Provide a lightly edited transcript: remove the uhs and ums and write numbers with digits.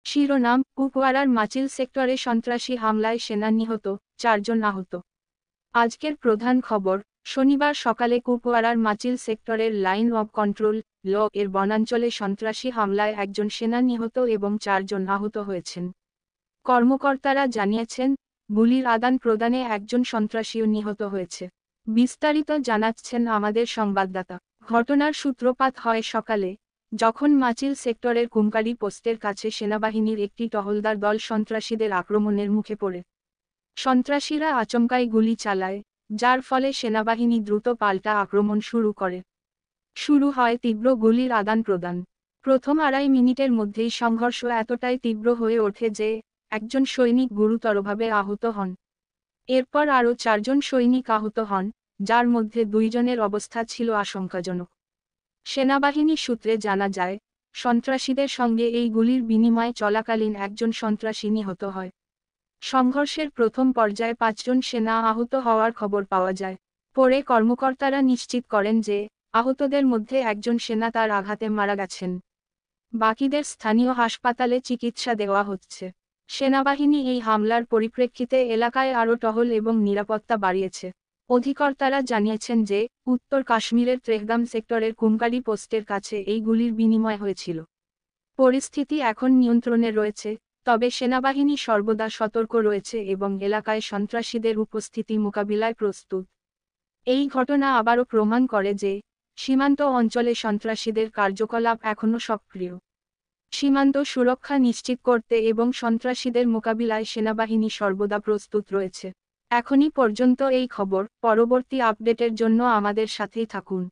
শিরোনাম: কুপওয়ারার মাচিল সেক্টরে সন্ত্রাসী হামলায় সেনা নিহত, 4 জন আহত। আজকের প্রধান খবর: শনিবার সকালে কুপওয়ারার মাচিল সেক্টরের লাইন অব কন্ট্রোল ল এর বনাঞ্চলে সন্ত্রাসী হামলায় একজন সেনা নিহত এবং 4 জন আহত হয়েছেন। কর্মকর্তারা জানিয়েছেন, গুলির আদান প্রদানে একজন সন্ত্রাসীও নিহত হয়েছে। বিস্তারিত জানাচ্ছেন আমাদের সংবাদদাতা। ঘটনার সূত্রপাত হয় সকালে, যখন মাচিল সেক্টরের কুমকারি পোস্টের কাছে সেনাবাহিনীর একটি টহলদার দল সন্ত্রাসীদের আক্রমণের মুখে পড়ে। সন্ত্রাসীরা আচমকাই গুলি চালায়, যার ফলে সেনাবাহিনী দ্রুত পাল্টা আক্রমণ শুরু করে। শুরু হয় তীব্র গুলির আদান প্রদান। প্রথম 2.5 মিনিটের মধ্যেই সংঘর্ষ এতটাই তীব্র হয়ে ওঠে যে একজন সৈনিক গুরুতরভাবে আহত হন। এরপর আরও 4 জন সৈনিক আহত হন, যার মধ্যে 2 জনের অবস্থা ছিল আশঙ্কাজনক। সেনাবাহিনী সূত্রে জানা যায়, সন্ত্রাসীদের সঙ্গে এই গুলির বিনিময় চলাকালীন একজন সন্ত্রাসী নিহত হয়। সংঘর্ষের প্রথম পর্যায়ে 5 জন সেনা আহত হওয়ার খবর পাওয়া যায়। পরে কর্মকর্তারা নিশ্চিত করেন যে আহতদের মধ্যে একজন সেনা তার আঘাতে মারা গেছেন। বাকিদের স্থানীয় হাসপাতালে চিকিৎসা দেওয়া হচ্ছে। সেনাবাহিনী এই হামলার পরিপ্রেক্ষিতে এলাকায় আরও টহল এবং নিরাপত্তা বাড়িয়েছে। অধিকর্তারা জানিয়েছেন যে উত্তর কাশ্মীরের ত্রেহগাম সেক্টরের কুমকারি পোস্টের কাছে এই গুলির বিনিময় হয়েছিল। পরিস্থিতি এখন নিয়ন্ত্রণে রয়েছে, তবে সেনাবাহিনী সর্বদা সতর্ক রয়েছে এবং এলাকায় সন্ত্রাসীদের উপস্থিতি মোকাবিলায় প্রস্তুত। এই ঘটনা আবারও প্রমাণ করে যে সীমান্ত অঞ্চলে সন্ত্রাসীদের কার্যকলাপ এখনও সক্রিয়। সীমান্ত সুরক্ষা নিশ্চিত করতে এবং সন্ত্রাসীদের মোকাবিলায় সেনাবাহিনী সর্বদা প্রস্তুত রয়েছে। এখনই পর্যন্ত এই খবর। পরবর্তী আপডেটের জন্য আমাদের সাথেই থাকুন।